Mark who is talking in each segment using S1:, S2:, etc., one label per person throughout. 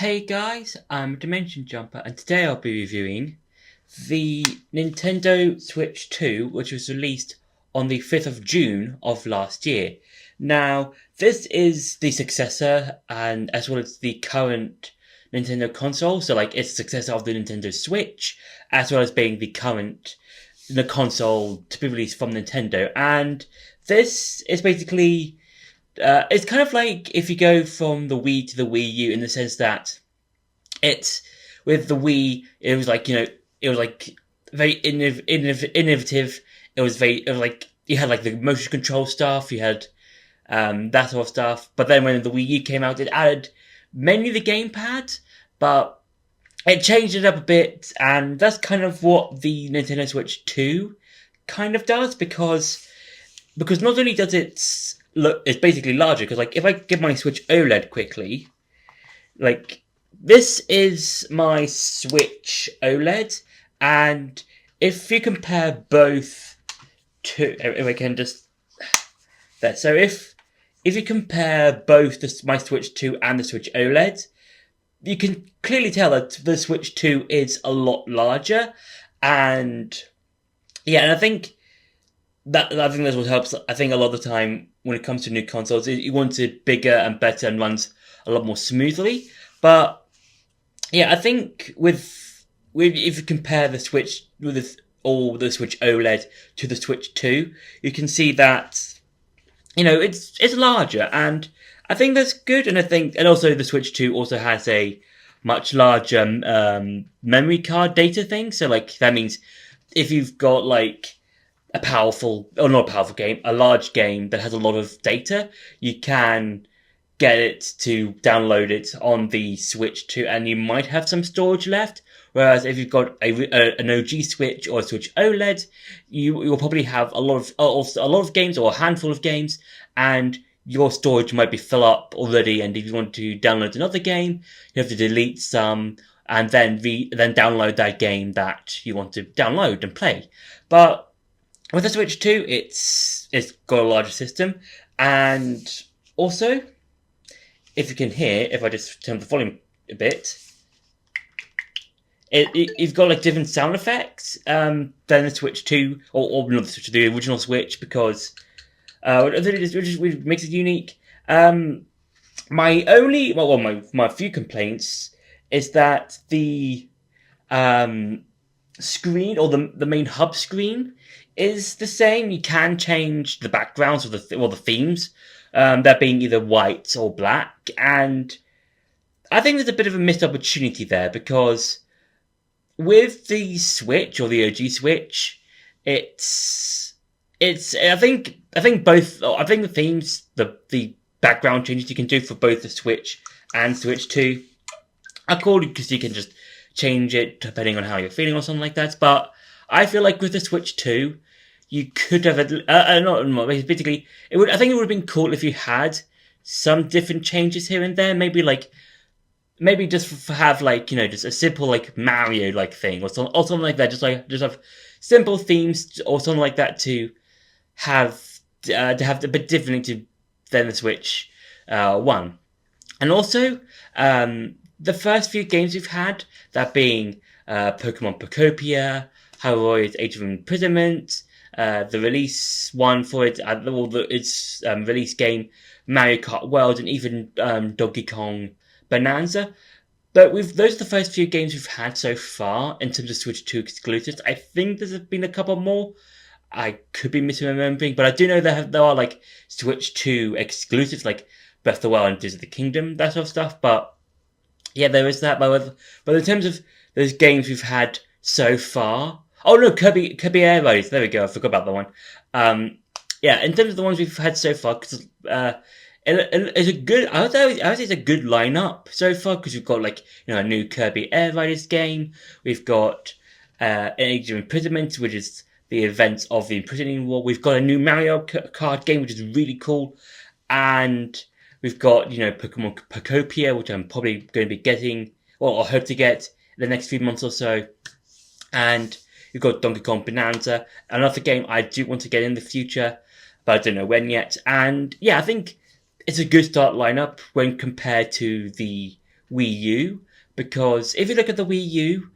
S1: Hey guys, I'm Dimension Jumper, and today I'll be reviewing the Nintendo Switch 2, which was released on the 5th of June of last year. Now, this is the successor, and as well as the current Nintendo console, so it's the successor of the Nintendo Switch, as well as being the console to be released from Nintendo. And this is basically it's kind of like if you go from the Wii to the Wii U in the sense that it's with the Wii, it was it was very innovative. It was like you had the motion control stuff, you had that sort of stuff. But then when the Wii U came out, it added mainly the gamepad, but it changed it up a bit, and that's kind of what the Nintendo Switch 2 kind of does because not only does it look, it's basically larger. Because if I get my Switch OLED quickly, this is my Switch OLED, and if you compare both to, if I can just there, so if you compare both my Switch 2 and the Switch OLED, you can clearly tell that the Switch 2 is a lot larger, and and I think that's what helps. I think a lot of the time when it comes to new consoles, you want it bigger and better and runs a lot more smoothly. But I think with if you compare the Switch the Switch OLED to the Switch 2, you can see that it's larger, and I think that's good. And also the Switch 2 also has a much larger memory card data thing. So that means if you've got a large game that has a lot of data, you can get it to download it on the Switch 2, and you might have some storage left. Whereas if you've got an OG Switch or a Switch OLED, you'll probably have a lot of games, or a handful of games, and your storage might be full up already. And if you want to download another game, you have to delete some and then download that game that you want to download and play. But with the Switch 2, it's got a larger system, and also, if you can hear, if I just turn the volume a bit, you've got different sound effects than the Switch 2, or not the Switch 2, the original Switch, because which makes it unique. My few complaints is that the screen, or the main hub screen, is the same. You can change the backgrounds or the themes, that being either white or black, and I think there's a bit of a missed opportunity there, because with the Switch, or the OG Switch, I think the themes, the background changes you can do for both the Switch and Switch 2 are cool, because you can just change it depending on how you're feeling or something like that. But I feel like with the Switch 2, you could have basically I think it would have been cool if you had some different changes here and there. Maybe just have just a simple Mario thing, or something like that. Just have simple themes or something like that to have a bit differently than the Switch 1. And also the first few games we've had, that being Pokemon Pocopia, Haroi's Age of Imprisonment, the release one for it, its release game, Mario Kart World, and even Donkey Kong Bonanza. But those are the first few games we've had so far in terms of Switch 2 exclusives. I think there's been a couple more. I could be misremembering, but I do know there are Switch 2 exclusives, like Breath of the Wild and Tears of the Kingdom, that sort of stuff. But there is that. But in terms of those games we've had so far, oh no, Kirby Air Riders. There we go. I forgot about that one. In terms of the ones we've had so far, because it's a good. I would say it's a good lineup so far, because we've got a new Kirby Air Riders game. We've got an Age of Imprisonment, which is the events of the imprisoning war. We've got a new Mario Kart game, which is really cool, and we've got Pokemon Pocopia, which I'm probably going to be getting, or hope to get in the next few months or so, and we've got Donkey Kong Bonanza, another game I do want to get in the future, but I don't know when yet. And I think it's a good start lineup when compared to the Wii U, because if you look at the Wii U,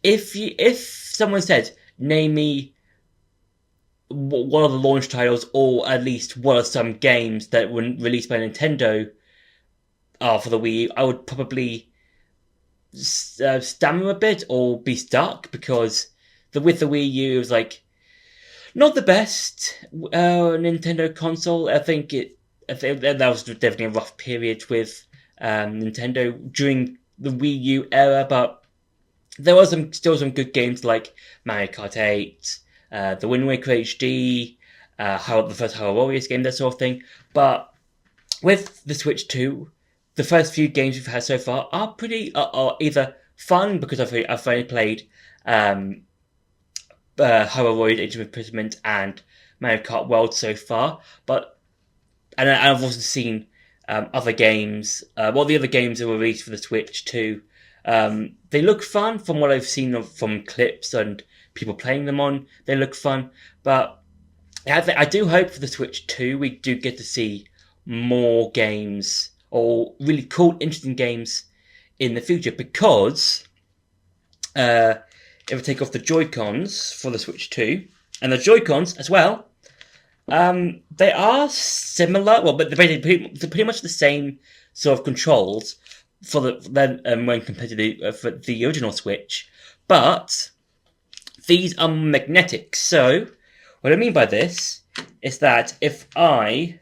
S1: if someone said, name me what are the launch titles, or at least what are some games that were released by Nintendo for the Wii U, I would probably stammer a bit or be stuck, because with the Wii U, it was like not the best Nintendo console. I think that was definitely a rough period with Nintendo during the Wii U era, but there was still some good games like Mario Kart 8, the Wind Waker HD, the first Hyrule Warriors game, that sort of thing. But with the Switch 2, the first few games we've had so far are either fun, because I've only played Hyrule Warriors Age of Imprisonment and Mario Kart World so far, and I've also seen other games. The other games that were released for the Switch too. They look fun from what I've seen from clips and people playing them on. They look fun, but I do hope for the Switch 2 we do get to see more games, or really cool, interesting games in the future, because if we take off the Joy-Cons for the Switch 2, and the Joy-Cons as well, they are similar, but they're pretty much the same sort of controls when compared to for the original Switch, but these are magnetic. So what I mean by this is that if I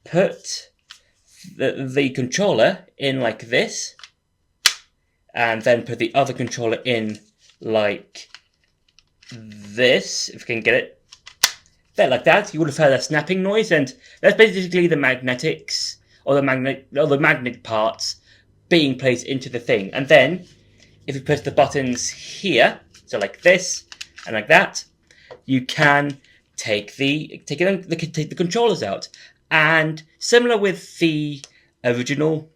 S1: put the controller in like this, and then put the other controller in like this, if we can get it there like that, you would have heard a snapping noise, and that's basically the magnetics, or the magnet parts being placed into the thing. And then if you press the buttons here, so like this and like that, you can take the controllers out. And similar with the original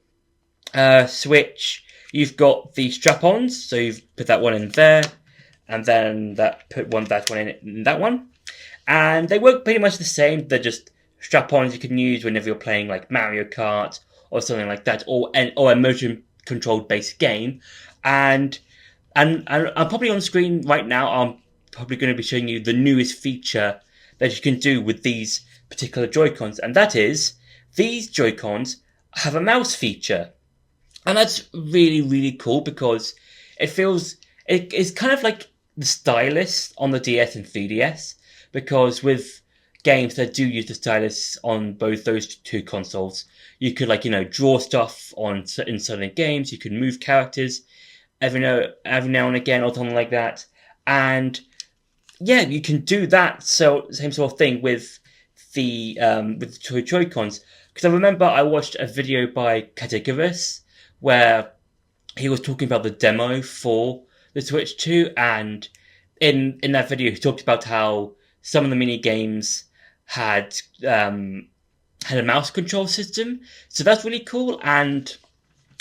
S1: Switch, you've got the strap-ons, so you've put that one in there, and then that one in that one, and they work pretty much the same. They're just strap-ons you can use whenever you're playing like Mario Kart or something like that, or a motion-controlled based game. And I'm probably on screen right now. I'm probably going to be showing you the newest feature that you can do with these particular Joy-Cons, and that is these Joy-Cons have a mouse feature, and that's really, really cool, because it's kind of like the stylus on the DS and 3DS, because with games that do use the stylus on both those two consoles, you could draw stuff in certain games. You can move characters every now and again, or something like that. And yeah, you can do that. So same sort of thing with the Joy-Cons. Because I remember I watched a video by Categoras where he was talking about the demo for the Switch 2, and in that video he talked about how some of the mini games had a mouse control system. So that's really cool. And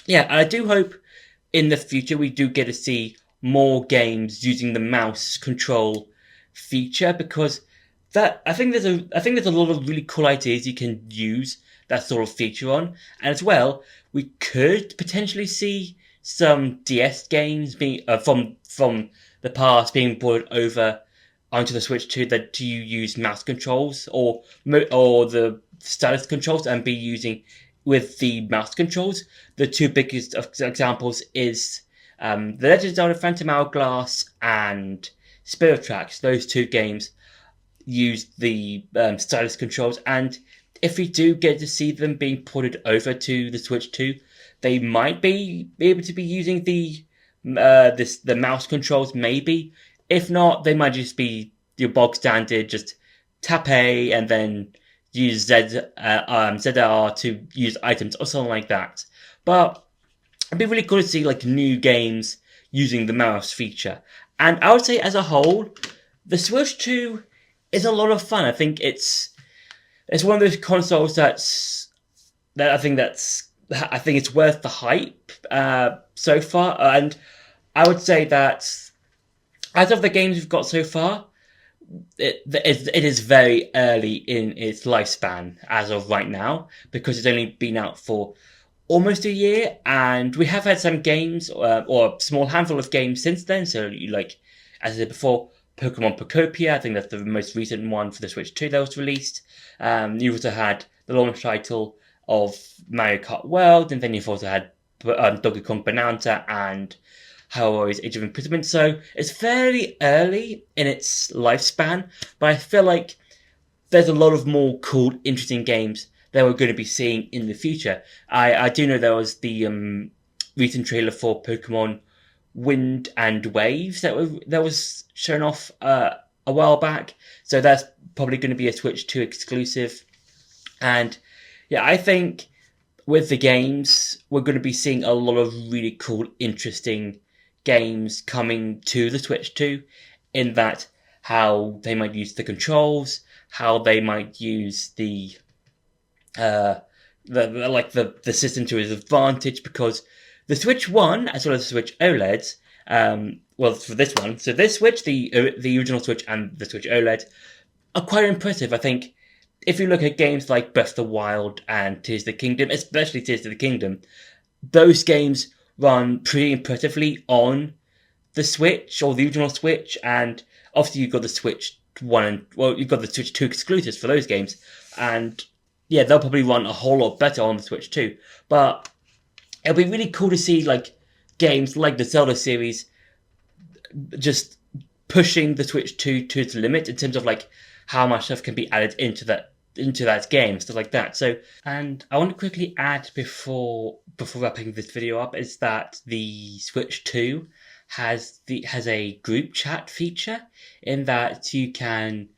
S1: yeah, I do hope in the future we do get to see more games using the mouse control feature, because I think there's a lot of really cool ideas you can use that sort of feature on. And as well, we could potentially see some DS games being from the past being brought over onto the Switch 2 that you use mouse controls or the stylus controls, and be using with the mouse controls. The two biggest examples is The Legend of Zelda Phantom Hourglass and Spirit Tracks. Those two games use the stylus controls, and if we do get to see them being ported over to the Switch 2, they might be able to be using the mouse controls, maybe. If not, they might just be your bog standard, just tap A and then use ZR to use items or something like that. But it'd be really cool to see new games using the mouse feature. And I would say as a whole, the Switch 2 is a lot of fun. I think it's one of those consoles that I think it's worth the hype so far. And I would say that out of the games we've got so far, it is very early in its lifespan as of right now, because it's only been out for almost a year, and we have had some games, or a small handful of games since then. So, like, as I said before, Pokemon Pocopia, I think that's the most recent one for the Switch 2 that was released. You've also had the launch title of Mario Kart World, and then you've also had Donkey Kong Bonanza and Warriors Age of Imprisonment. So it's fairly early in its lifespan, but I feel like there's a lot of more cool, interesting games that we're going to be seeing in the future. I do know there was the recent trailer for Pokemon Wind and Waves that was shown off a while back, so that's probably going to be a Switch 2 exclusive. And yeah, I think with the games, we're going to be seeing a lot of really cool, interesting games coming to the Switch 2, in that how they might use the controls, how they might use uh, the system to its advantage, because the Switch One as well as the Switch OLEDs, well, for this one, so this Switch, the original Switch and the Switch OLED, are quite impressive. I think if you look at games like Breath of the Wild and Tears of the Kingdom, especially Tears of the Kingdom, those games run pretty impressively on the Switch or the original Switch, and obviously you've got the Switch One and you've got the Switch 2 exclusives for those games, and yeah, they'll probably run a whole lot better on the Switch 2. But it'll be really cool to see like games like the Zelda series just pushing the Switch 2 to its limit in terms of like how much stuff can be added into that game, stuff like that. So, and I want to quickly add before wrapping this video up, is that the Switch 2 has a group chat feature, in that you can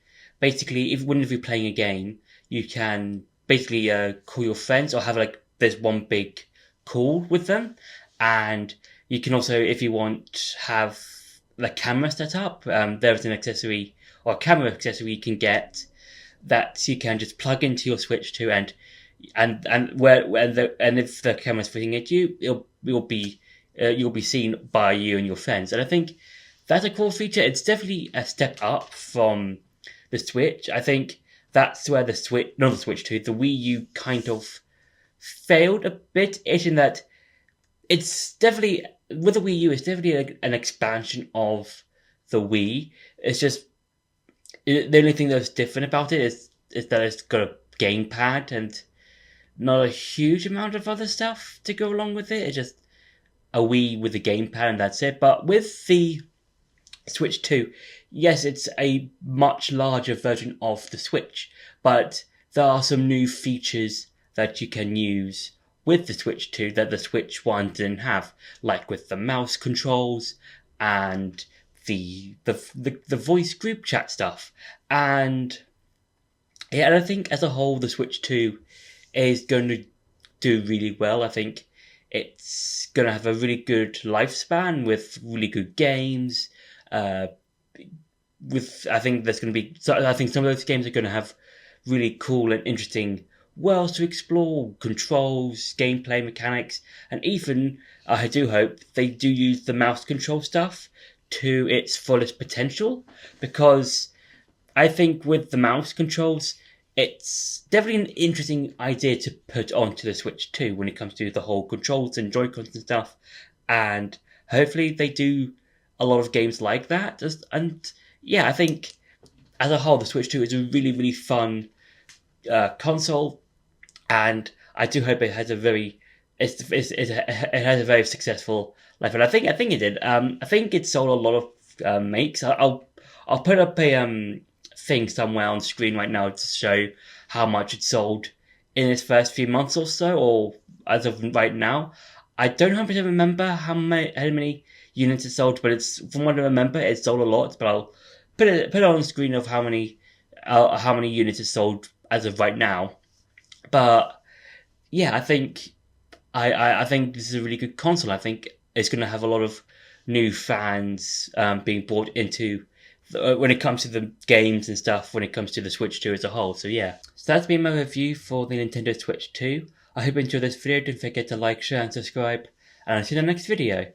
S1: basically, whenever you're playing a game, you can basically call your friends, or have like there's one big call with them, and you can also, if you want, have the camera set up. There's an accessory, or a camera accessory you can get, that you can just plug into your Switch 2, and if the camera's facing at you, you'll be seen by you and your friends. And I think that's a cool feature. It's definitely a step up from the Switch. I think that's where the Switch 2, the Wii U kind of failed a bit, in that it's definitely, with the Wii U, it's definitely an expansion of the Wii. It's just, the only thing that's different about it is that it's got a gamepad and not a huge amount of other stuff to go along with it. It's just a Wii with a gamepad, and that's it. But with the Switch 2, yes, it's a much larger version of the Switch, but there are some new features that you can use with the Switch 2 that the Switch 1 didn't have, like with the mouse controls and the voice group chat stuff. And yeah, and I think as a whole, the Switch 2 is going to do really well. I think it's going to have a really good lifespan with really good games. I think there's going to be, I think some of those games are going to have really cool and interesting worlds to explore, controls, gameplay mechanics, and even, I do hope, they do use the mouse control stuff to its fullest potential, because I think with the mouse controls, it's definitely an interesting idea to put onto the Switch 2 when it comes to the whole controls and Joy-Cons and stuff, and hopefully they do a lot of games like that. And yeah, I think as a whole, the Switch 2 is a really, really fun console, and I do hope it has a very successful life, and I think it did. I think it sold a lot of makes. I'll put up a thing somewhere on screen right now to show how much it sold in its first few months or so, or as of right now. I don't 100% remember how many units it sold, but it's, from what I remember, it sold a lot. But I'll put it on the screen of how many units it sold as of right now. But yeah, I think I think this is a really good console. I think it's going to have a lot of new fans being brought into when it comes to the games and stuff, when it comes to the Switch 2 as a whole. So yeah, so that's been my review for the Nintendo Switch 2. I hope you enjoyed this video. Don't forget to like, share and subscribe, and I'll see you in the next video.